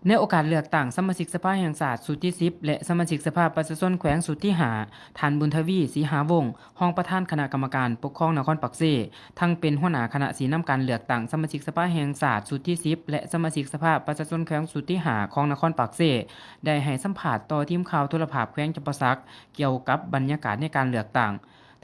ในโอกาสเลือกตั้งสมาชิกสภาแห่งชาติสุดที่10และสมาชิกสภาประชาชนแขวงสุดที่5ท่านบุญทวีศรีหาวงศ์รองประธานคณะกรรมการปกครองนครปักเซทั้งเป็นหัวหน้าคณะสีนำการเลือกตั้งสมาชิกสภาแห่งชาติสุดที่10และสมาชิกสภาประชาชนแขวงสุดที่5ของนครปักเซได้ให้สัมภาษณ์ต่อทีมข่าวโทรภาพแขวงจำปาสักเกี่ยวกับบรรยากาศในการเลือกตั้ง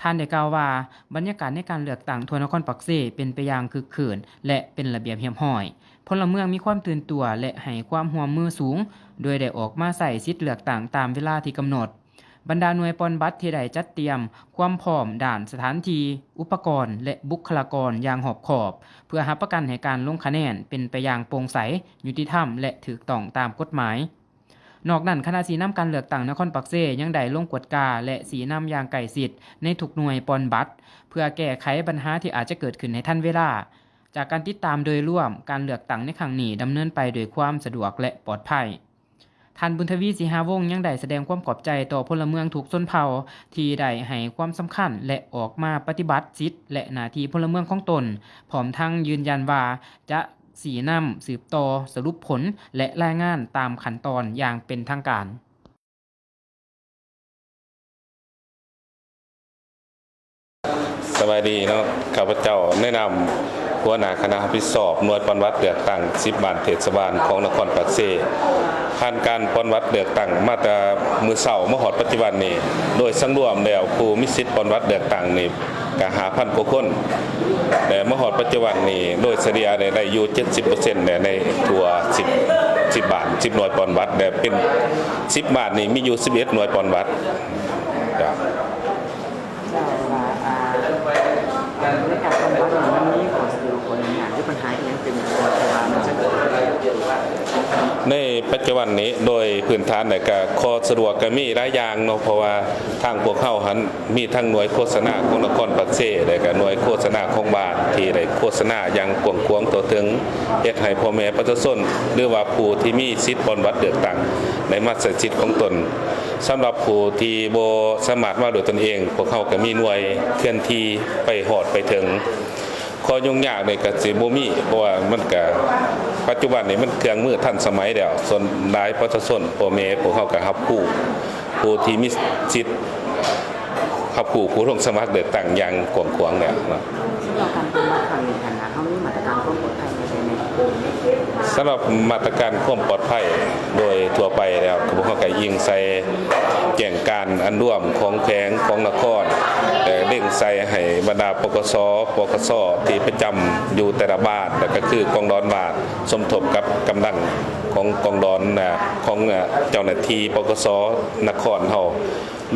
ท่านได้กล่าวว่าบรรยากาศในการเลือกตั้งทั่วนครปักเซเป็นไปอย่างคึกคืนและเป็นระเบียบเรียบร้อยพลเมืองมีความตื่นตัวและให้ความร่วมมือสูงโดยได้ออกมาใส่สิทธิ์เลือกตั้งตามเวลาที่กำหนดบรรดาหน่วยปอนบัตรที่ได้จัดเตรียมความพร้อมด้านสถานที่อุปกรณ์และบุคลากรอย่างรอบคอบเพื่อรับประกันให้การลงคะแนนเป็นไปอย่างโปร่งใสยุติธรรมและถูกต้องตามกฎหมายนอกนั้นคณะสีนำการเลือกตั้งนครปักเซยังได้ลงกวดกาและสีนำอย่างใกล้ชิดในทุกหน่วยปอนบัตรเพื่อแก้ไขปัญหาที่อาจจะเกิดขึ้นในทันเวลาจากการติดตามโดยรวมการเลือกตั้งในครั้งนี้ดำเนินไปโดยความสะดวกและปลอดภัยท่านบุญทวีศรีหาวงศ์ยังได้แสดงความขอบใจต่อพลเมืองทุกชนเผ่าที่ได้ให้ความสำคัญและออกมาปฏิบัติสิทธิและหน้าที่พลเมืองของตนพร้อมทั้งยืนยันว่าจะสีนำสืบต่อสรุปผลและรายงานตามขั้นตอนอย่างเป็นทางการสวัสดีเนาะข้าพเจ้าแนะนำหัวหน้าคณะรับผิดชอบหน่วยปฏิบัติเลือกตั้ง10บ้านเทศบาลของนครปักเซผ่านการปฏิบัติเลือกตั้งมาแต่มื้อเช้ามาฮอดปัจจุบันนี้โดยสังรวมแล้วผู้มีสิทธิ์ปฏิบัติเลือกตั้งนี่ก็5,000 กว่าคนแต่มาฮอดปัจจุบันนี้โดยเฉลี่ยได้อยู่ 70% ในทั่ว10บ้าน10หน่วยปฏิบัติแต่เป็น10บ้านนี่มีอยู่11หน่วยปฏิบัติจ้ะในการบำบัดมันมีข้อเสียคนอย่างที่ปัญหาอย่างเป็นตัวแต่ว่ามันจะเกิดในปัจจุบันนี้โดยพื้นฐานเนี่ยก็ข้อสะดวกก็มีหลายอย่างเนาะเพราะว่าทางพวกเขาหันมีทั้งหน่วยโฆษณาของนครปักเซและก็หน่วยโฆษณาของบ้านที่ได้โฆษณาอย่างกว้างๆตัวถึงเฮ็ดให้พ่อแม่ประชาชนหรือว่าผู้ที่มีสิทธิ์บำบัดเลือกตั้งได้มาใช้สิทธิ์ของตนสำหรับผู้ที่บ่สามารถมาด้วยตนเองพวกเขาก็มีหน่วยเคลื่อนที่ไปฮอดไปถึงข้อยุ่งยากนี่ก็สิบ่มีเพราะว่ามันก็ปัจจุบันนี้มันเครื่องมือทันสมัยแล้วส่วนหลายประชาชนพ่อแม่พวกเขาก็รับผู้ที่มีสิทธิ์รับผู้ลงสมัครเลือกตั้งอย่างกว้างๆแล้วเนาะซึ่งเราการบำบัดครั้งนี้นะเขามีมาตรการความปลอดภัยในสำหรับมาตรการความปลอดภัยโดยทั่วไปแล้วพวกเขาก็ยิงใส่แจ้งการอันร่วมของแขวงของนครเร่งใส่ให้บรรดาปกส.ปกส.ที่ประจำอยู่แต่ละบ้านแต่ก็คือกองร้อนบาทสมทบกับกำลังของกองร้อนของเจ้าหน้าที่ปกส.นครเฮา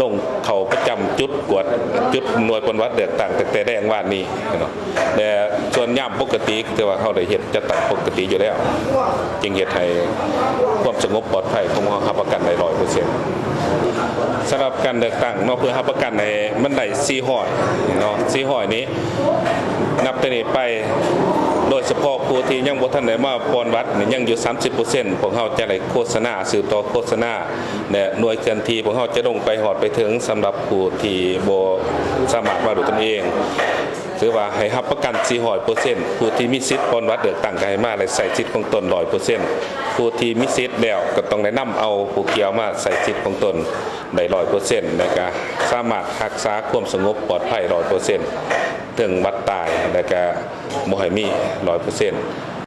ลงเขาประจำจุดกวดจุดหน่วยปฏิบัติเลือกตั้งแต่แรกว่านี้เนาะแต่ส่วนย่ำปกติแต่ว่าเขาได้เฮ็ดจะตั้งปกติอยู่แล้วจึงเฮ็ดให้ความสงบปลอดภัยของเขารับประกันได้ 100% สำหรับการเลือกตั้งเนาะเพื่อรับประกันให้มันได้400เนาะ400นี้นับแต่นี้ไปโดยเฉพาะผู้ที่ยังบ่ทันได้มาปอนบัตรนี่ยังอยู่ 30% พวกเขาจะได้โฆษณาสืบต่อโฆษณาและหน่วยเคลื่อนที่พวกเขาจะลงไปฮอดไปถึงสำหรับผู้ที่บ่สามารถมาด้วยตนเองถือว่าให้รับประกัน 400% ผู้ที่มีสิทธิ์ปอนบัตรเลือกตั้งก็ให้มาได้ใส่สิทธิ์ของตน 100% ผู้ที่มีสิทธิ์แล้วก็ต้องได้นำเอาผู้เกี่ยวมาใส่สิทธิ์ของตนได้ 100% แล้วก็สามารถรักษาความสงบปลอดภัย 100%ถึงบัตรตายแล้วก็บ่ให้มี 100%